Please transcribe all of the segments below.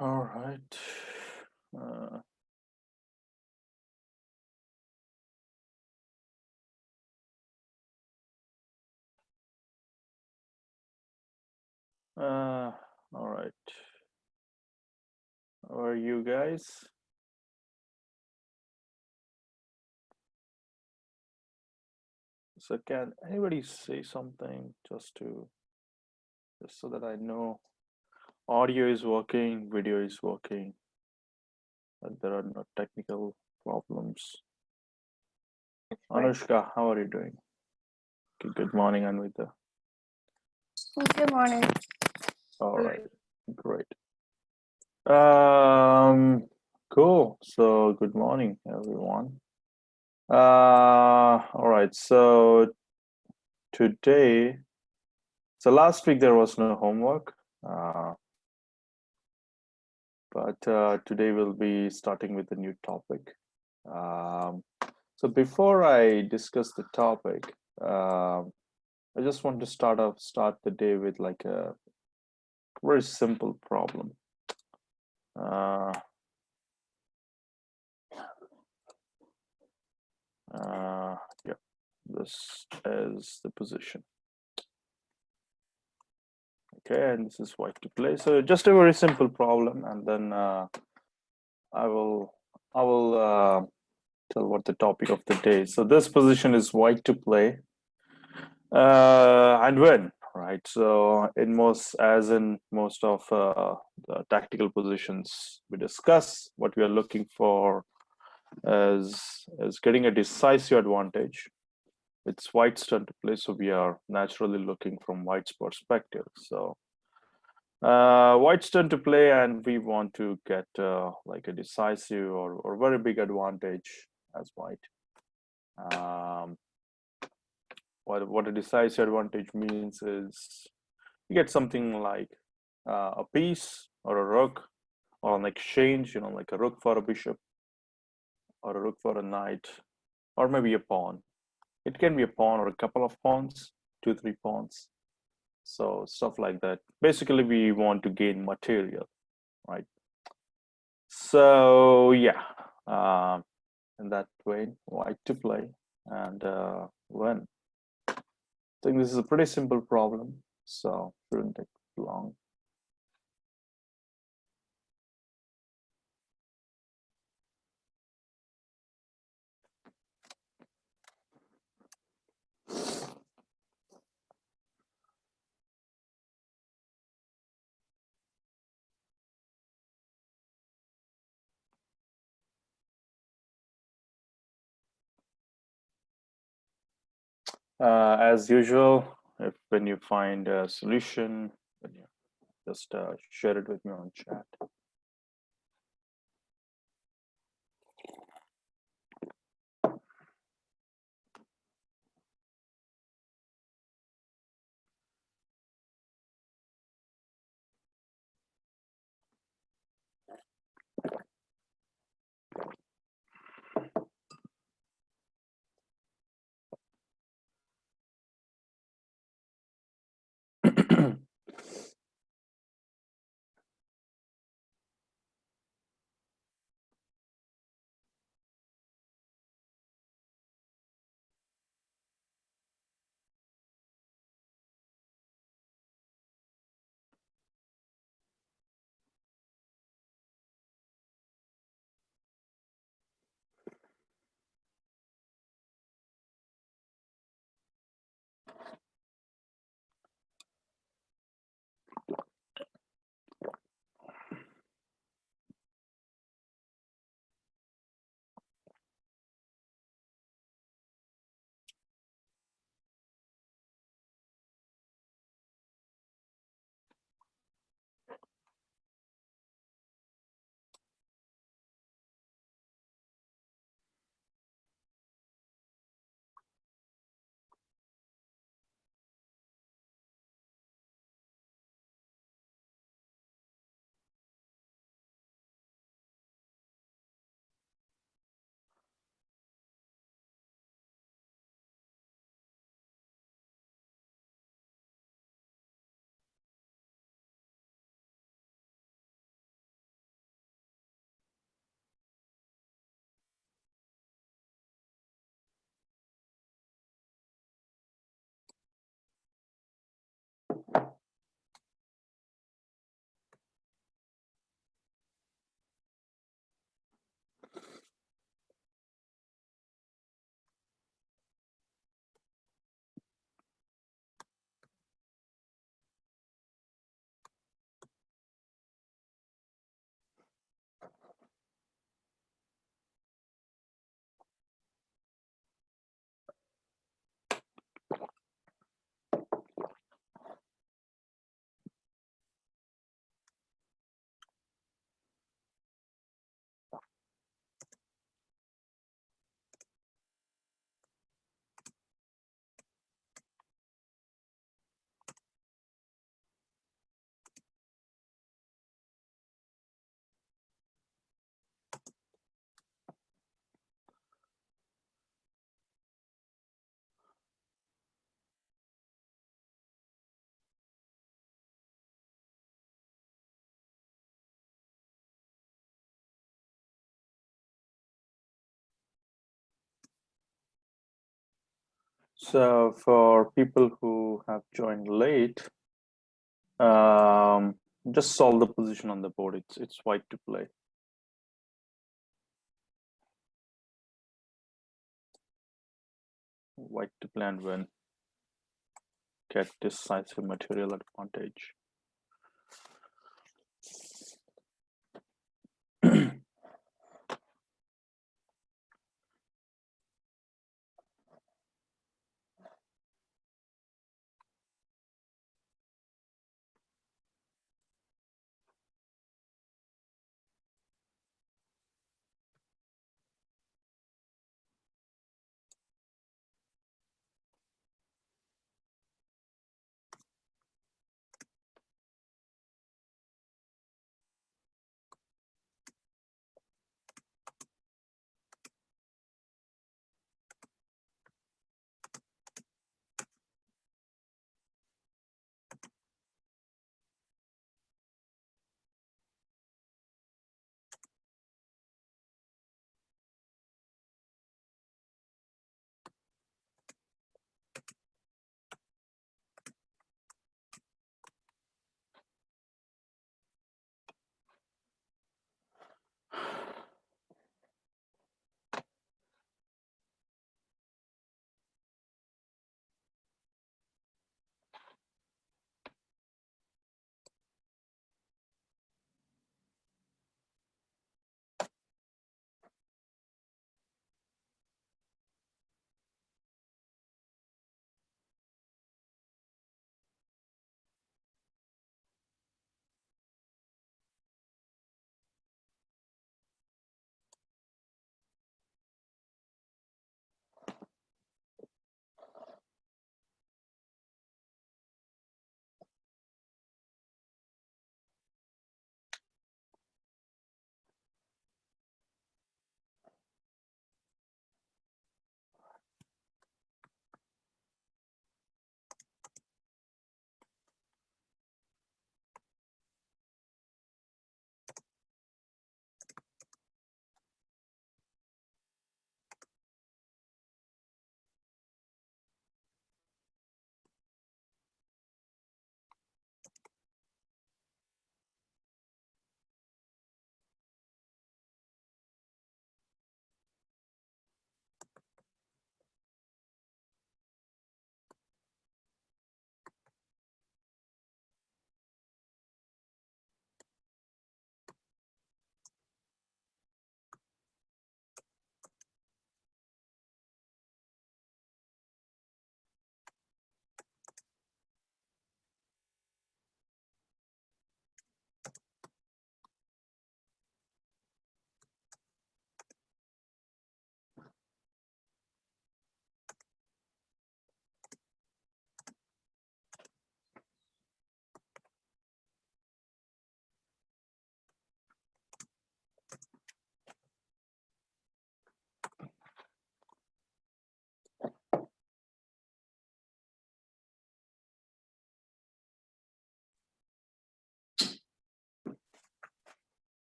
All right. Uh, all right. How are you guys? So can anybody say something just so that I know audio is working, video is working, that there are no technical problems. Anushka, how are you doing? Good morning, Anvita. Good morning. All right, great. Cool. So good morning, everyone. All right. So today, last week there was no homework, but today we'll be starting with a new topic. So before I discuss the topic, I just want to start the day with like a very simple problem. Yeah, this is the position. Okay, and this is white to play. So just a very simple problem, and then I will tell what the topic of the day is. So this position is white to play and win, right? So in most of the tactical positions we discuss, what we are looking for is getting a decisive advantage. It's white's turn to play, so we are naturally looking from white's perspective. So white's turn to play, and we want to get like a decisive or very big advantage as white. What a decisive advantage means is you get something like a piece or a rook or an exchange, like a rook for a bishop or a rook for a knight, or maybe a pawn. It can be a pawn or a couple of pawns, 2, 3 pawns. So stuff like that. Basically, we want to gain material, right? So yeah, in that way, white to play and win. I think this is a pretty simple problem, so shouldn't take long. As usual, when you find a solution, just share it with me on chat. So for people who have joined late, just solve the position on the board. It's white to play. White to play and win. Get decisive material advantage.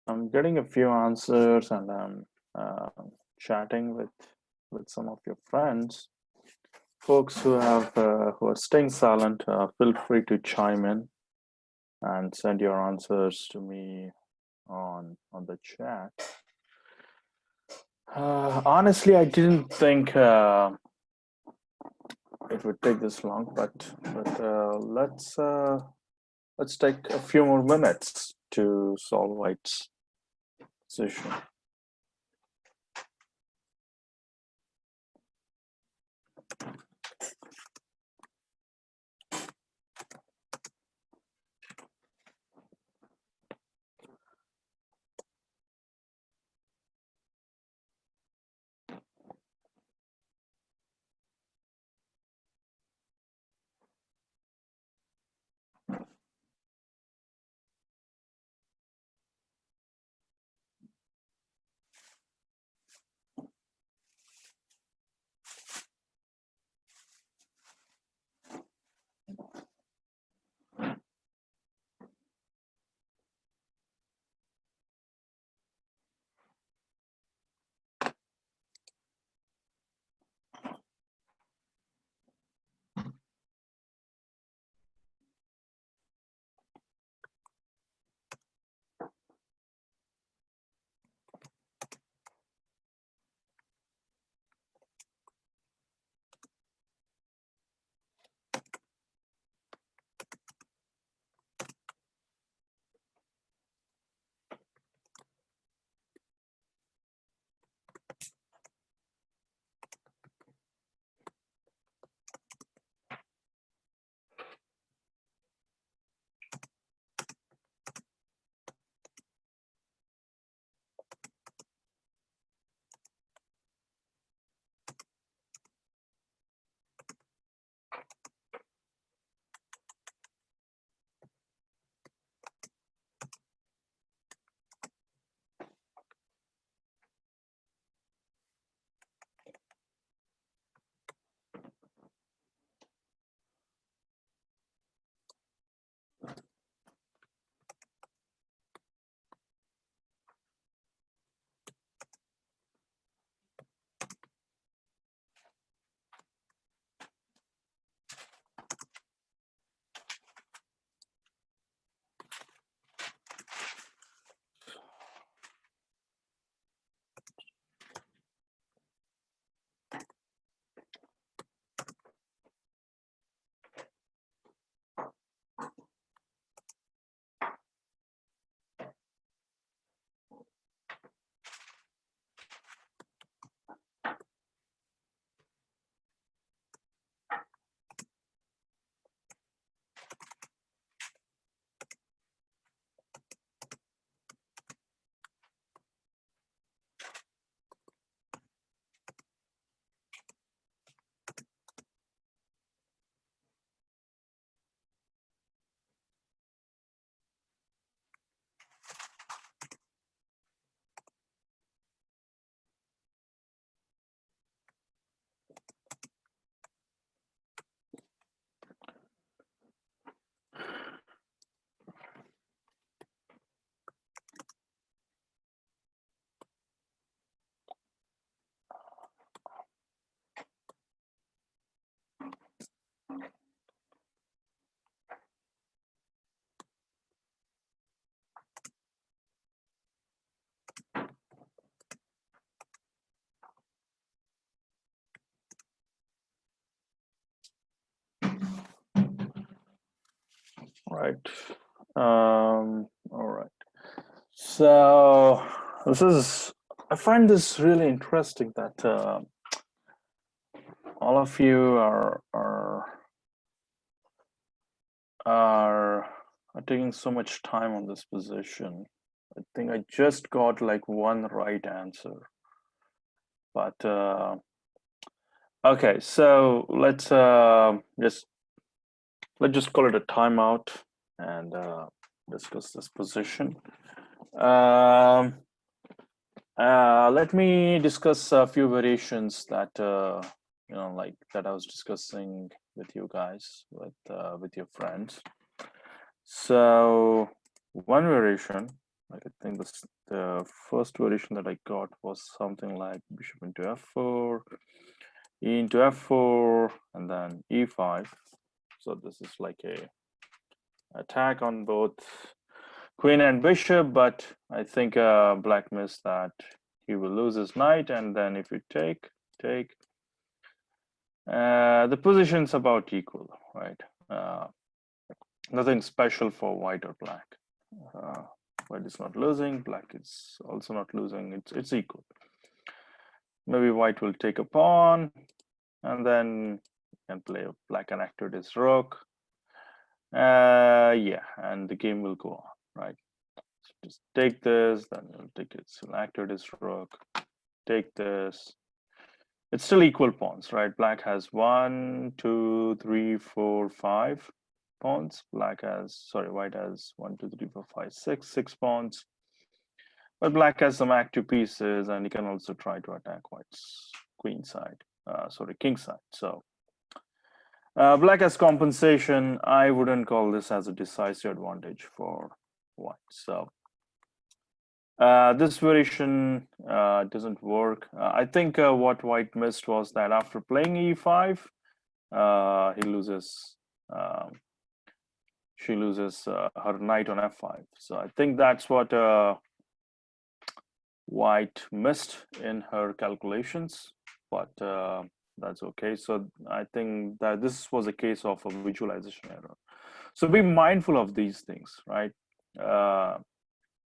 I'm getting a few answers, and I'm chatting with some of your friends. Folks who are staying silent, feel free to chime in and send your answers to me on the chat. Honestly, I didn't think it would take this long, but let's take a few more minutes to solve White's position. Right. All right. So I find this really interesting that all of you are taking so much time on this position. I think I just got like one right answer, but okay. So let's just call it a timeout and discuss this position. Let me discuss a few variations that like that I was discussing with you guys, with your friends. So one variation Like I think the first variation that I got was something like bishop into f4, e into f4, and then e5. So this is like a attack on both queen and bishop, but I think black missed that. He will lose his knight, and then if you take, the position's about equal, right? Nothing special for white or black. White is not losing, black is also not losing. It's equal. Maybe white will take a pawn, and then can play black can activate his rook. Yeah, and the game will go on, right? So just take this, then you'll take it. So activate his rook. Take this. It's still equal pawns, right? Black has 1, 2, 3, 4, 5 pawns. White has 1, 2, 3, 4, 5, 6 pawns. But black has some active pieces, and he can also try to attack white's queen side, king side. So black has compensation. I wouldn't call this as a decisive advantage for white. So this variation doesn't work. I think what white missed was that after playing e5, she loses her knight on f5. So I think that's what white missed in her calculations, but that's okay. So I think that this was a case of a visualization error. So be mindful of these things, right?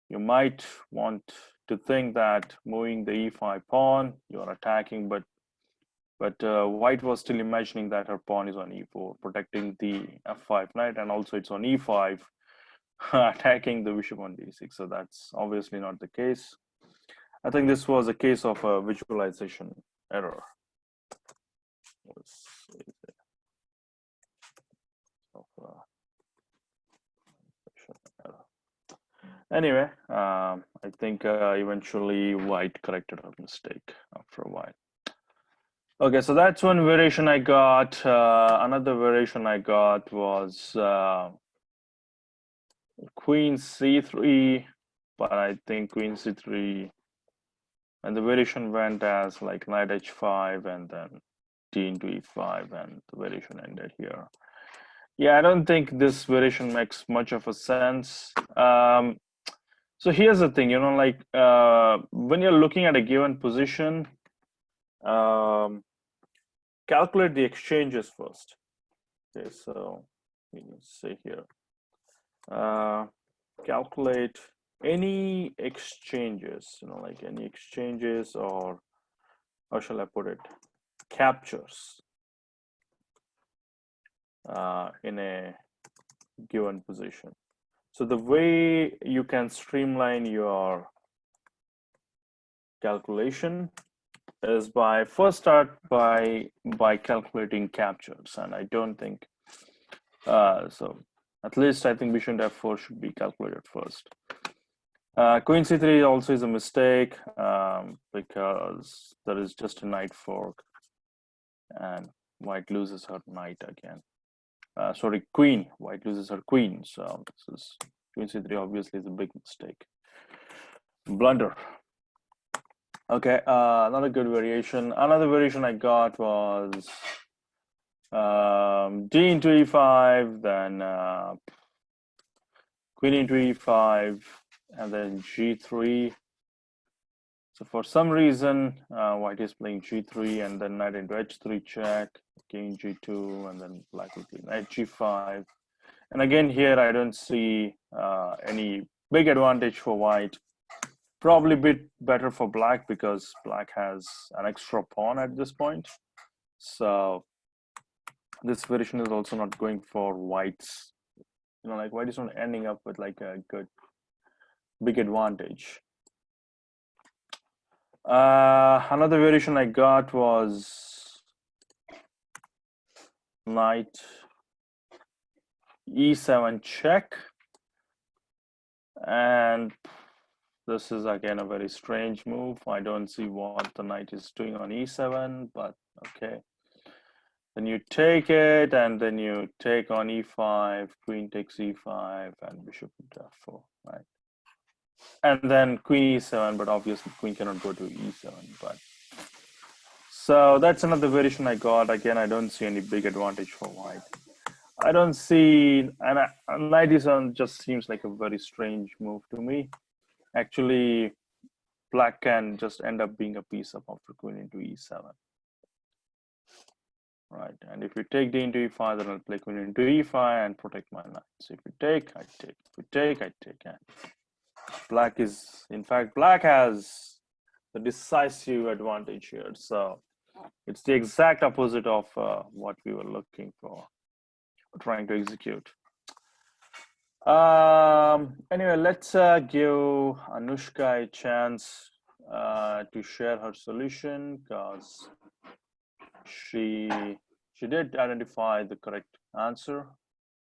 You might want to think that moving the e5 pawn, you're attacking, but white was still imagining that her pawn is on e4, protecting the f5 knight, and also it's on e5, attacking the bishop on d6. So that's obviously not the case. I think this was a case of a visualization error. Anyway, I think eventually white corrected her mistake after a while. Okay, so that's one variation I got. Another variation I got was queen c3, but I think queen c3, and the variation went as like knight h5 and then d into e5, and the variation ended here. Yeah, I don't think this variation makes much of a sense. So here's the thing, like when you're looking at a given position, calculate the exchanges first. Okay, so we need to say here, calculate any exchanges, like any exchanges, or how shall I put it, captures in a given position. So the way you can streamline your calculation is by first start by calculating captures, and I don't think so. At least I think bishop f4 should be calculated first. Queen c3 also is a mistake because there is just a knight fork, and white loses her knight again. Queen. White loses her queen. So this is queen c3 obviously is a big mistake, blunder. Okay, another good variation. Another variation I got was d into e5, then queen into e5, and then g3. So for some reason, white is playing g3 and then knight into h3 check, king g2, and then black will play knight g5. And again, here I don't see any big advantage for white. Probably a bit better for black because black has an extra pawn at this point. So this variation is also not going for white's, like white is not ending up with like a good big advantage. Another variation I got was knight e7 check, and this is again a very strange move. I don't see what the knight is doing on e7, but okay. Then you take it, and then you take on e5, queen takes e5, and bishop into f4, right? and then queen e7, but obviously queen cannot go to e7. But so that's another variation I got. Again, I don't see any big advantage for white. I don't see, and knight e7 just seems like a very strange move to me. Actually, black can just end up being a piece up after queen into e7. Right, and if you take d into e5, then I'll play queen into e5 and protect my knight. So if you take, I take. If you take, I take. And black is, in fact, black has the decisive advantage here. So it's the exact opposite of what we were looking for, trying to execute. Anyway, let's give Anushka a chance to share her solution, because she did identify the correct answer.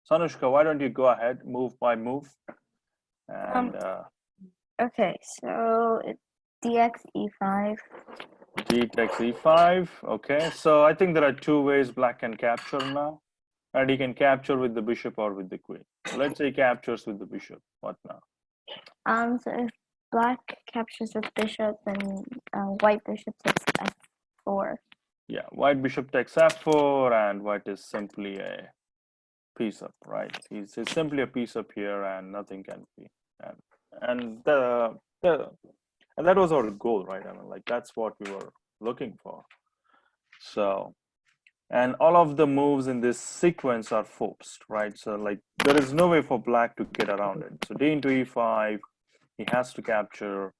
So Anushka, why don't you go ahead, move by move, and Okay, so it's dx e5. d takes e5. Okay, so I think there are two ways black can capture now, and he can capture with the bishop or with the queen. So let's say he captures with the bishop. What now? So if black captures with bishop, then white bishop takes f4. Yeah, white bishop takes f4, and white is simply a piece up, right? He's simply a piece up here, and nothing can be. And that was our goal, right? I mean, like that's what we were looking for. So, and all of the moves in this sequence are forced, right? So like there is no way for black to get around it. So d into e5, he has to capture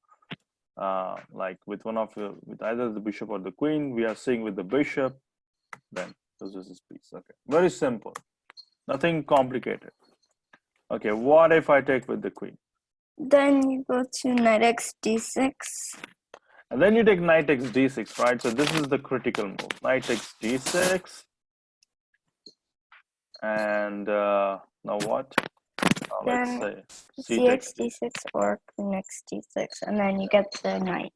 like with with either the bishop or the queen. We are seeing with the bishop, then this is his piece. Okay, very simple, nothing complicated. Okay, what if I take with the queen? Then you go to knight x d6. And then you take knight takes d6, right? So this is the critical move. Knight takes d6. And now what? Let's say c takes cx d6 or queen x d6, and then you get the knight.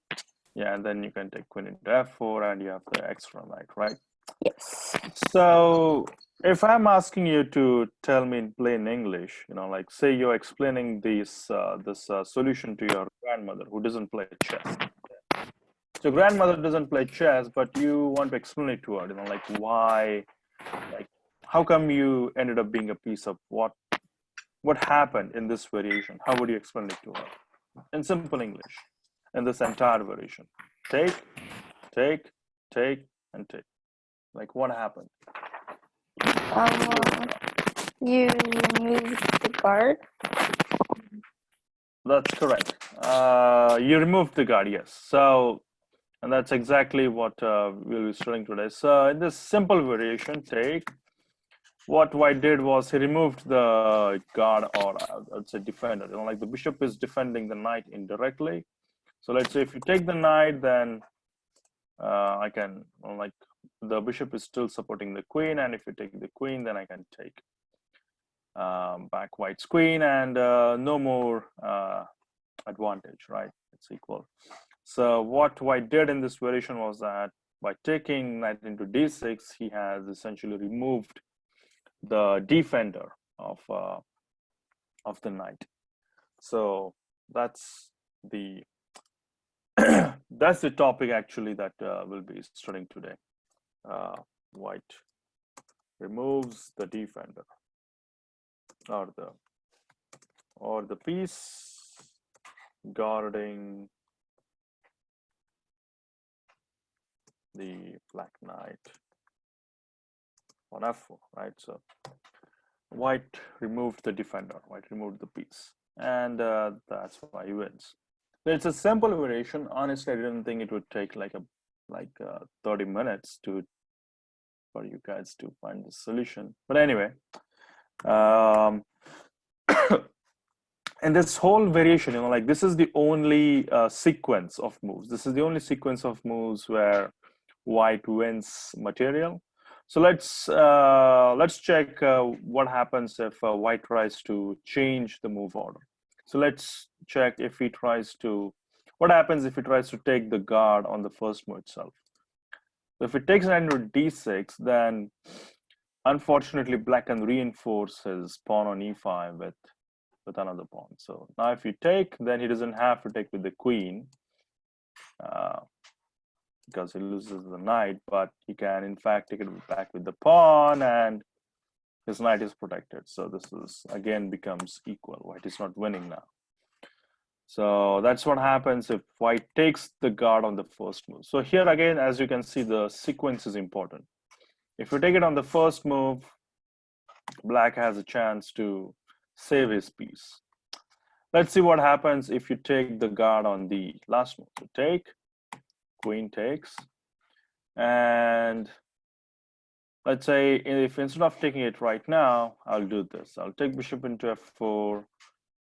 Yeah, and then you can take queen into f4, and you have the extra knight, right? Yes. So if I'm asking you to tell me in plain English, like say you're explaining this solution to your grandmother who doesn't play chess. So grandmother doesn't play chess, but you want to explain it to her, like why, like how come you ended up being a piece of what happened in this variation? How would you explain it to her in simple English in this entire variation? Take, take, take, and take. Like what happened? You remove the guard. That's correct. You removed the guard, yes. So, and that's exactly what we'll be studying today. So in this simple variation, take, what white did was he removed the guard, or I'd say defender. Like the bishop is defending the knight indirectly. So let's say if you take the knight, then I can, like the bishop is still supporting the queen, and if you take the queen, then I can take back white's queen, and no more advantage, right? It's equal. So what white did in this variation was that by taking knight into d6, he has essentially removed the defender of the knight. So that's the that's the topic actually that we'll be studying today. White removes the defender, or the piece guarding the black knight on f4, right? So white removed the defender, white removed the piece, and that's why he wins. So it's a simple variation. Honestly, I didn't think it would take like 30 minutes for you guys to find the solution. But anyway, and this whole variation, like this is the only sequence of moves. This is the only sequence of moves where white wins material. So let's check what happens if white tries to change the move order. So let's check if he tries to, what happens if he tries to take the guard on the first move itself. So if it takes knight into d6, then unfortunately black can reinforce his pawn on e5 with with another pawn. So now if you take, then he doesn't have to take with the queen because he loses the knight, but he can in fact take it back with the pawn and his knight is protected. So this is again becomes equal. White is not winning now. So that's what happens if white takes the guard on the first move. So here again, as you can see, the sequence is important. If you take it on the first move, black has a chance to save his piece. Let's see what happens if you take the guard on the last move. So take, queen takes, and let's say if instead of taking it right now, I'll do this. I'll take bishop into f4,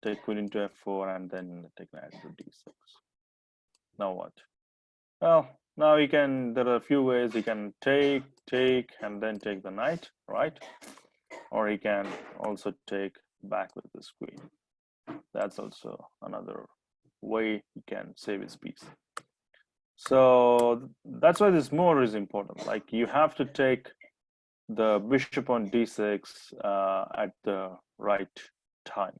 take queen into f4, and then take knight into d6. Now what? Well, now you can, there are a few ways. You can take, and then take the knight, right? Or he can also take back with this queen. That's also another way he can save his piece. So that's why this move is important. Like you have to take the bishop on d6 at the right time.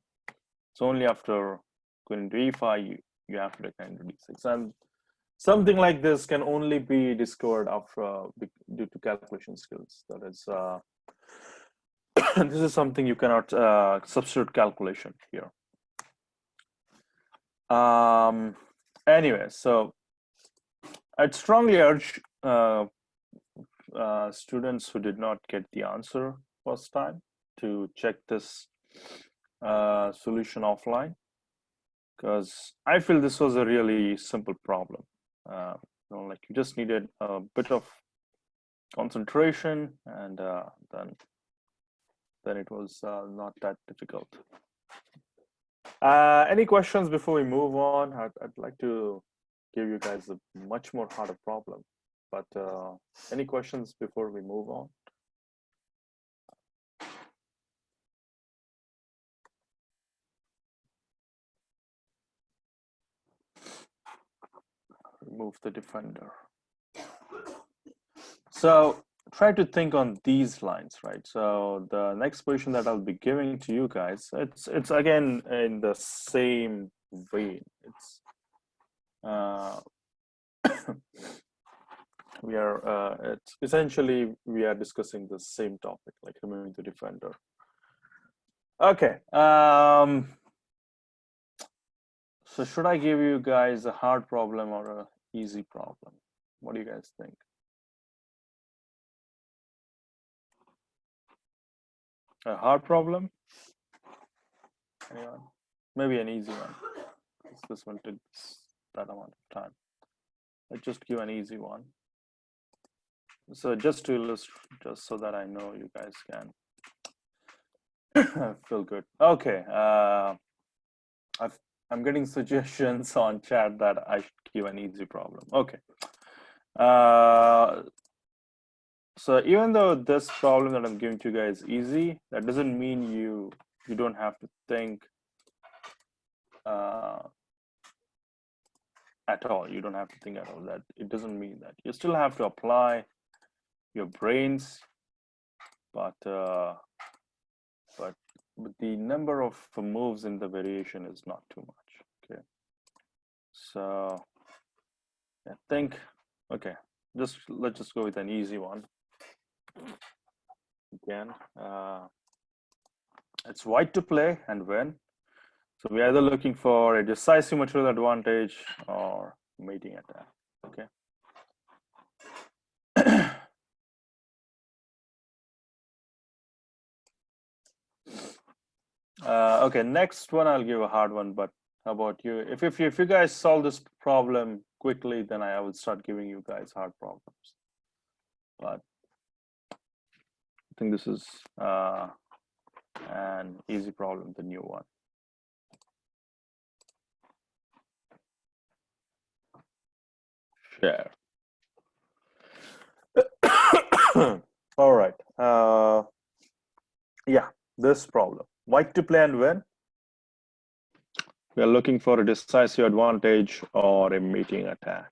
So only after queen into e5 you have to take knight into d6, and something like this can only be discovered after due to calculation skills. That is, this is something you cannot substitute calculation here. Anyway, so I'd strongly urge students who did not get the answer first time to check this solution offline, because I feel this was a really simple problem. Like you just needed a bit of concentration, and then it was not that difficult. Any questions before we move on? I'd like to give you guys a much more harder problem, but any questions before we move on? Remove the defender. So try to think on these lines, right? So the next position that I'll be giving to you guys, it's again in the same vein. It's it's essentially we are discussing the same topic, like removing the defender. Okay. So should I give you guys a hard problem or a easy problem? What do you guys think? A hard problem? Anyone? Maybe an easy one. This one took that amount of time. Let's just give an easy one. So just to illustrate, just so that I know you guys can feel good. Okay. I'm getting suggestions on chat that I should give an easy problem. Okay. So even though this problem that I'm giving to you guys is easy, that doesn't mean you don't have to think at all. You don't have to think at all. That it doesn't mean that. You still have to apply your brains, but the number of moves in the variation is not too much. Okay. So I think, okay, let's just go with an easy one. Again, it's white to play and win. So we're either looking for a decisive material advantage or mating attack. Okay. Okay, next one I'll give a hard one, but how about you? If you guys solve this problem quickly, then I will start giving you guys hard problems. But I think this is an easy problem, the new one. Share. All right. Yeah, this problem. White to play and win. We are looking for a decisive advantage or a mating attack.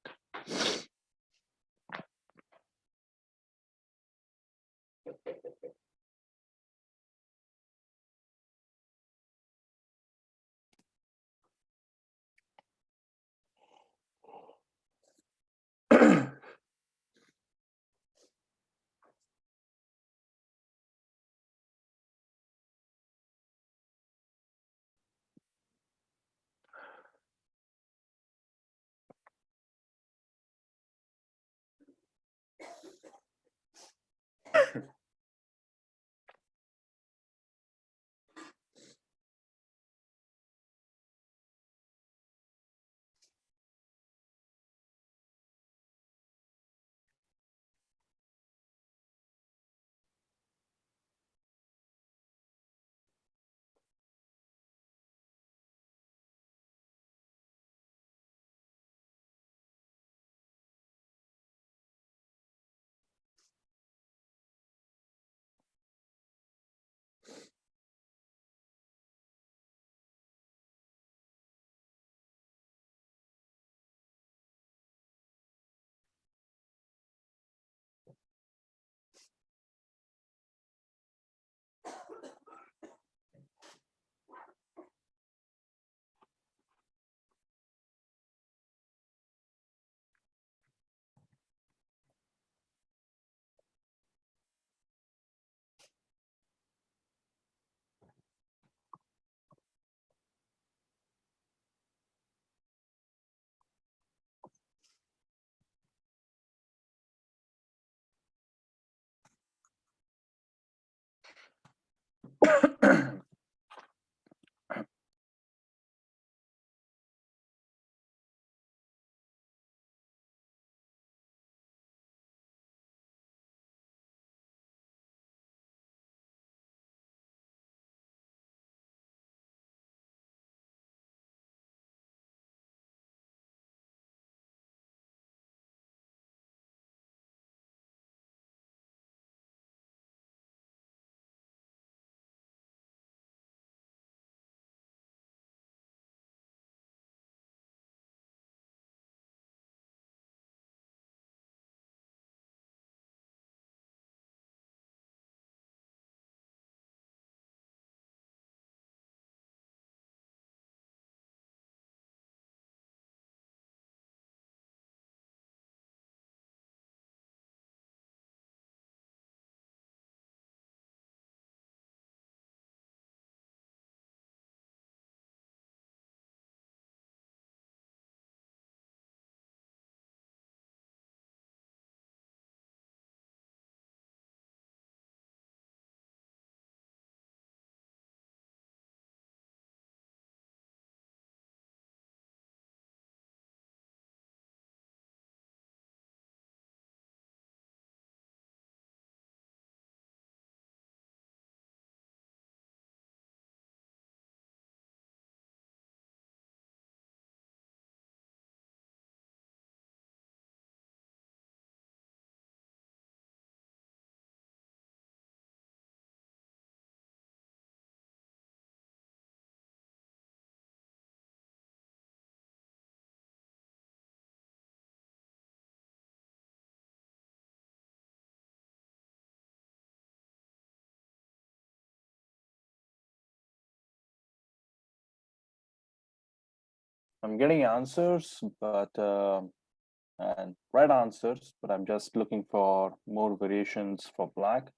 I'm getting answers, but and right answers, but I'm just looking for more variations for black.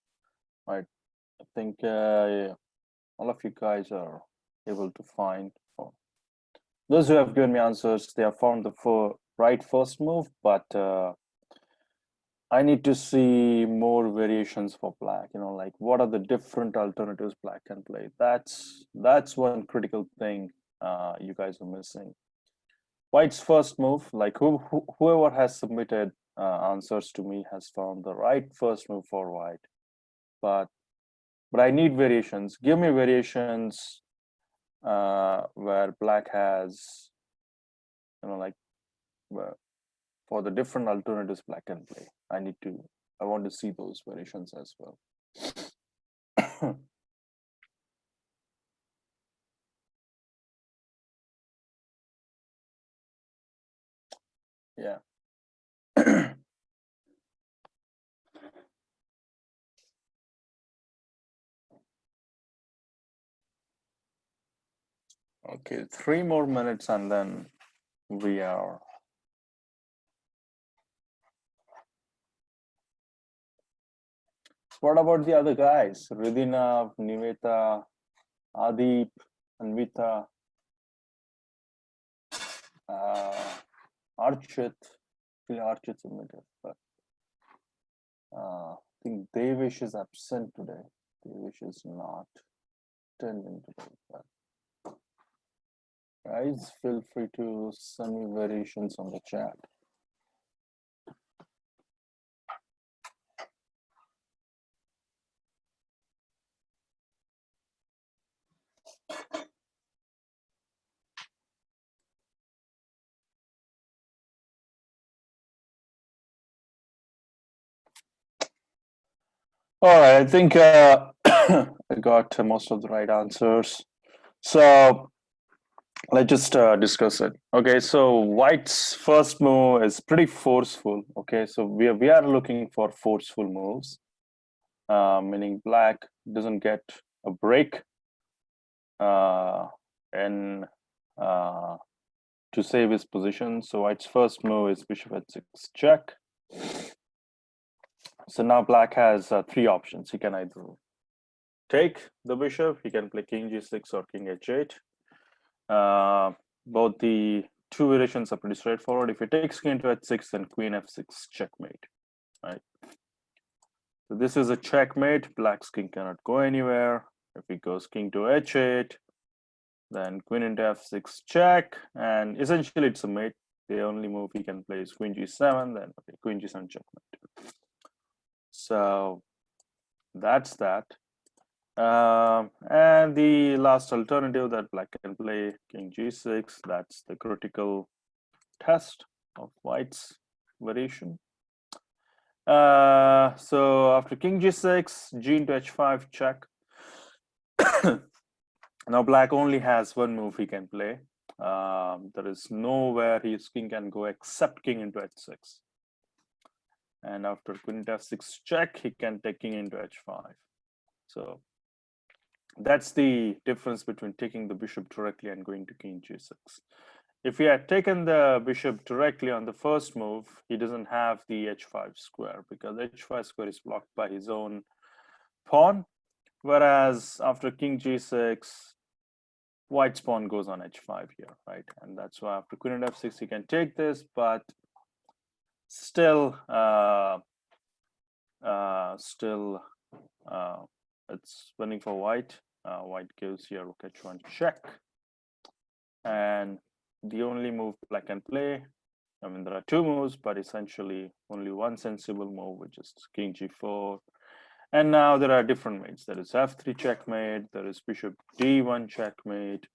Right, I think all of you guys are able to find. Those who have given me answers, they have found the right first move, but I need to see more variations for black. You know, like what are the different alternatives black can play? That's one critical thing you guys are missing. White's first move, like whoever has submitted answers to me has found the right first move for white, but I need variations. Give me variations where black has, you know, like for the different alternatives black can play. I want to see those variations as well. Yeah. Okay, 3 more minutes and then we are. What about the other guys? Ridina, Niveta, Adip, Anvita, Archit. Archit submitted, but I think Devish is absent today. Devish is not attending today. But guys, feel free to send me variations on the chat. All right, I think I got most of the right answers. So let's just discuss it. Okay, so white's first move is pretty forceful. Okay, so we are looking for forceful moves, meaning black doesn't get a break and to save his position. So white's first move is bishop h6 check. So now black has 3 options. He can either take the bishop, he can play king g6 or king h8. Both the 2 variations are pretty straightforward. If he takes king to h6, then queen f6 checkmate, right? So this is a checkmate. Black's king cannot go anywhere. If he goes king to h8, then queen into f6 check, and essentially it's a mate. The only move he can play is queen g7, then okay, queen g7 checkmate. So that's that. And the last alternative that black can play, king g6, that's the critical test of white's variation. So after king g6, g into h5 check. Now black only has one move he can play. There is nowhere his king can go except king into h6. And after queen into f6 check, he can take king into h5. So that's the difference between taking the bishop directly and going to king g6. If he had taken the bishop directly on the first move, he doesn't have the h5 square because h5 square is blocked by his own pawn. Whereas after king g6, white's pawn goes on h5 here, right? And that's why after queen and f6, he can take this, but still, it's winning for white. White gives here rook h1 check, and the only move black can play, I mean, there are two moves, but essentially only one sensible move, which is king g4. And now there are different mates. There is f3 checkmate, there is bishop d1 checkmate,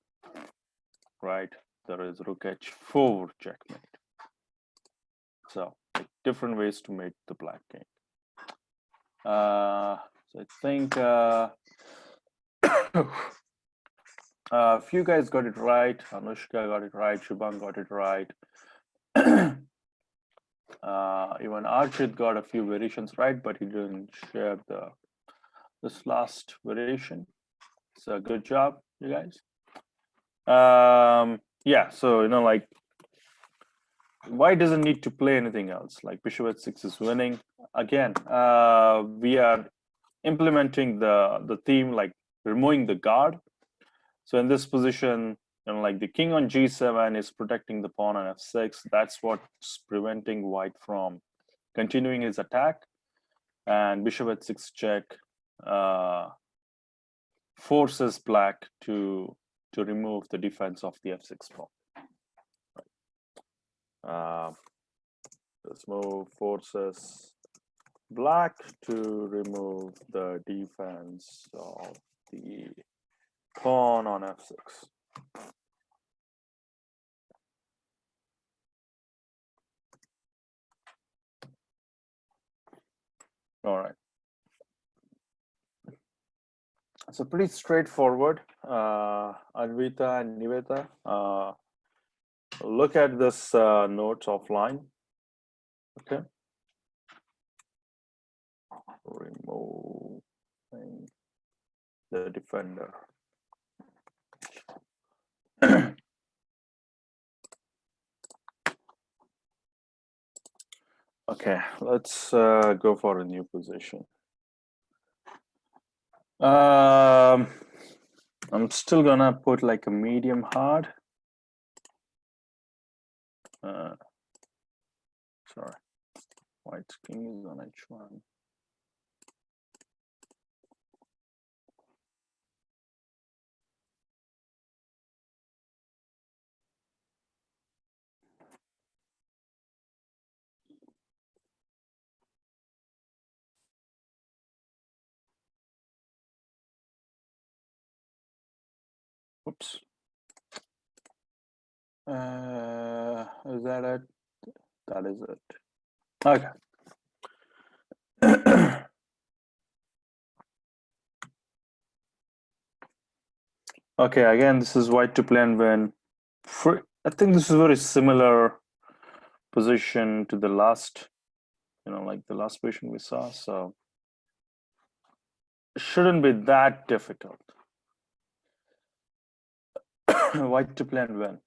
right? There is rook h4 checkmate. So different ways to mate the black king. So I think a few guys got it right. Anushka got it right. Shubham got it right. Even Archit got a few variations right, but he didn't share this last variation. So good job, you guys. Yeah, so like white doesn't need to play anything else. Like bishop h6 is winning. Again, we are implementing the theme like removing the guard. So in this position, like the king on g7 is protecting the pawn on f6. That's what's preventing white from continuing his attack. And bishop h6 check forces black to remove the defense of the f6 pawn. This move forces black to remove the defense of the pawn on f6. All right. So pretty straightforward. Advita and Niveta, look at this notes offline. Okay. Removing the defender. Okay, let's go for a new position. I'm still gonna put like a medium hard. Sorry, white's king is on h1. Oops. Is that it? That is it. Okay. Okay, again, this is white to play and win. I think this is a very similar position to the last, like the last position we saw. So it shouldn't be that difficult. White to play and win.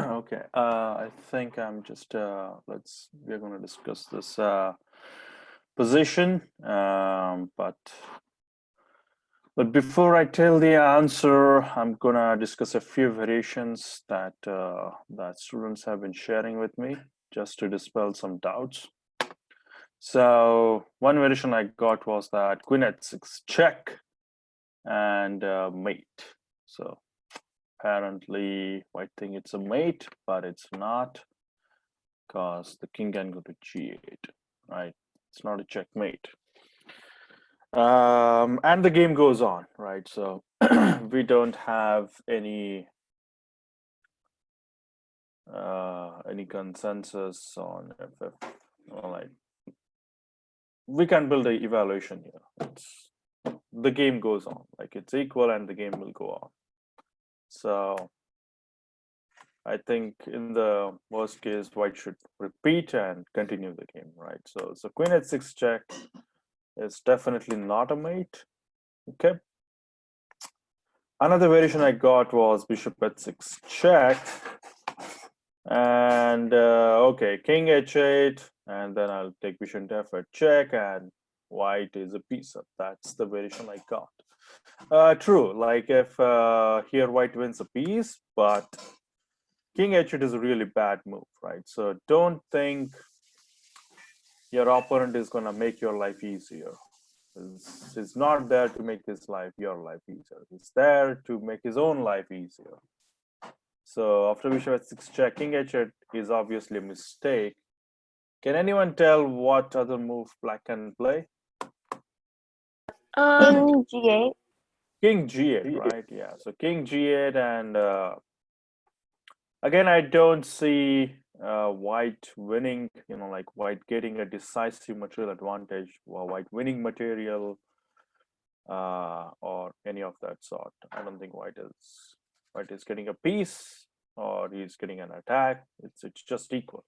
Okay, I think I'm just we're going to discuss this position, but before I tell the answer, I'm gonna discuss a few variations that that students have been sharing with me just to dispel some doubts. So one variation I got was that queen h6 check and mate. So apparently white think it's a mate, but it's not, because the king can go to g8, right? It's not a checkmate. And the game goes on, right? So we don't have any consensus on FF. Like, we can build an evaluation here. It's the game goes on, like it's equal, and the game will go on. So I think in the worst case, white should repeat and continue the game, right? So queen h6 check is definitely not a mate. Okay. Another variation I got was bishop h6 check, and okay, king h8, and then I'll take bishop f8 check, and white is a piece up. That's the variation I got. True, like if here white wins a piece, but king h8 is a really bad move, right? So don't think your opponent is gonna make your life easier. He's not there to make his life, your life easier. He's there to make his own life easier. So after bishop h6 check, king h8 is obviously a mistake. Can anyone tell what other move black can play? King g8. King g8, right? Yeah. So king g8, and again, I don't see white winning. You know, like white getting a decisive material advantage, or white winning material, or any of that sort. I don't think white is getting a piece, or he's getting an attack. It's just equal.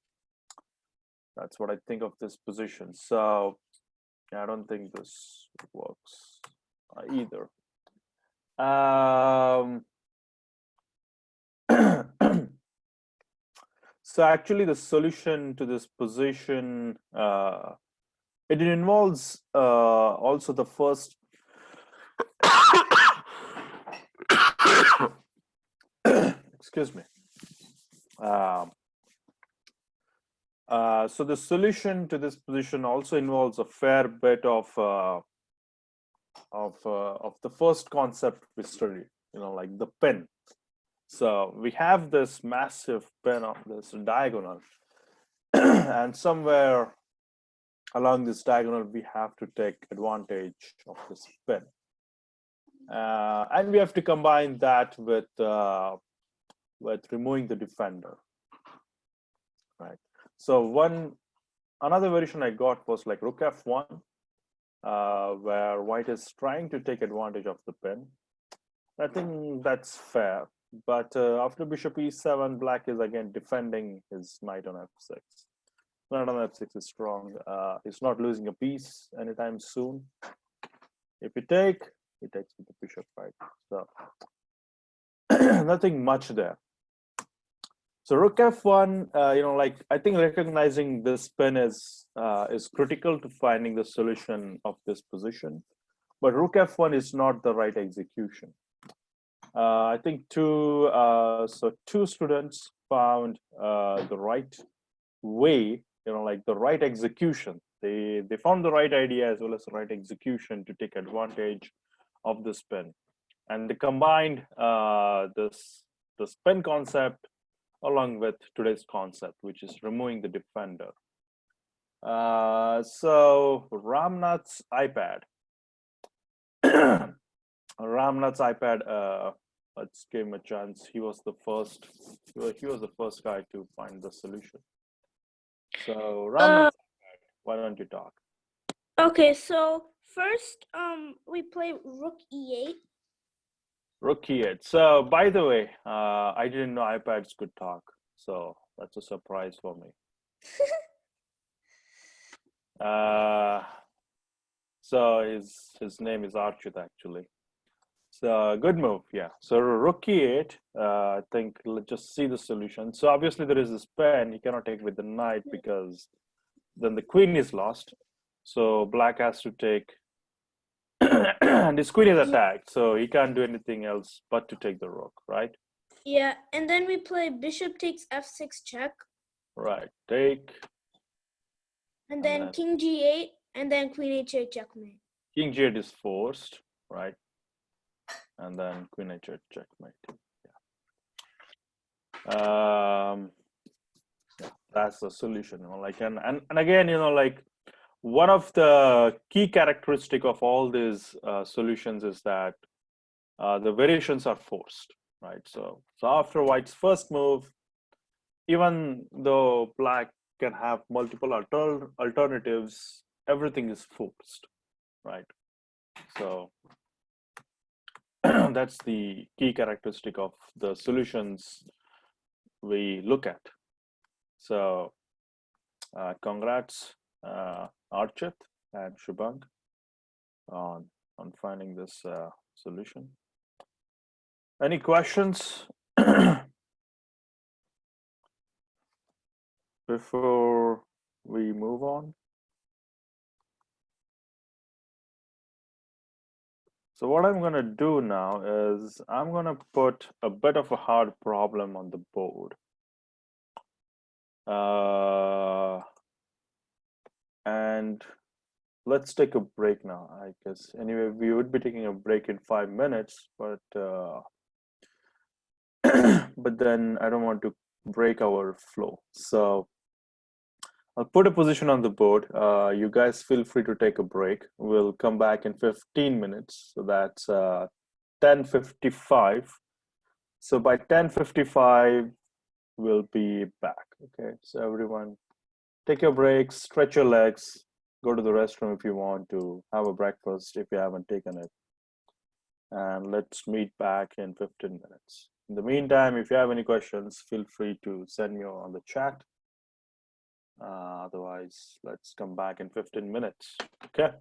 That's what I think of this position. So I don't think this works either. So actually, the solution to this position, it involves also the first. Excuse me. So the solution to this position also involves a fair bit of the first concept we studied, you know, like the pin. So we have this massive pin on this diagonal, and somewhere along this diagonal we have to take advantage of this pin, and we have to combine that with removing the defender, right? So another variation I got was like rook f1, where white is trying to take advantage of the pin. I think that's fair. But after bishop e7, black is again defending his knight on f6. Knight on f6 is strong. He's not losing a piece anytime soon. If he takes with the bishop, right? So nothing much there. So rook f1, you know, like I think recognizing this pin is critical to finding the solution of this position. But rook f1 is not the right execution. I think two students found the right way, you know, like the right execution. They found the right idea as well as the right execution to take advantage of this pin, and they combined this pin concept along with today's concept, which is removing the defender. So Ramnath's iPad. Ramnath's iPad, let's give him a chance. He was the first guy to find the solution. So Ramnath's iPad, why don't you talk? Okay, so first we play rook e8. Rook e8. So by the way, I didn't know iPads could talk, so that's a surprise for me. So his name is Archit, actually. So good move, yeah. So rook e8, I think let's just see the solution. So obviously there is this pen, he cannot take with the knight because then the queen is lost. So black has to take, and his queen is attacked, so he can't do anything else but to take the rook, right? Yeah, and then we play bishop takes f6 check. Right, take. And then king g8, and then queen h8 checkmate. King g8 is forced, right? And then queen h8 checkmate. Yeah. Yeah, that's the solution. You know, like and again, you know, like one of the key characteristic of all these solutions is that the variations are forced, right? So after white's first move, even though black can have multiple alternatives, everything is forced, right? So that's the key characteristic of the solutions we look at. So congrats, Archit and Shubhang, on finding this solution. Any questions before we move on? So what I'm going to do now is I'm going to put a bit of a hard problem on the board. And let's take a break now, I guess. Anyway, we would be taking a break in 5 minutes, but but then I don't want to break our flow. So I'll put a position on the board. You guys feel free to take a break. We'll come back in 15 minutes. So that's 10:55. So by 10:55, we'll be back. Okay, so everyone take your breaks, stretch your legs, go to the restroom if you want to, have a breakfast if you haven't taken it. And let's meet back in 15 minutes. In the meantime, if you have any questions, feel free to send me on the chat. Otherwise, let's come back in 15 minutes. Okay.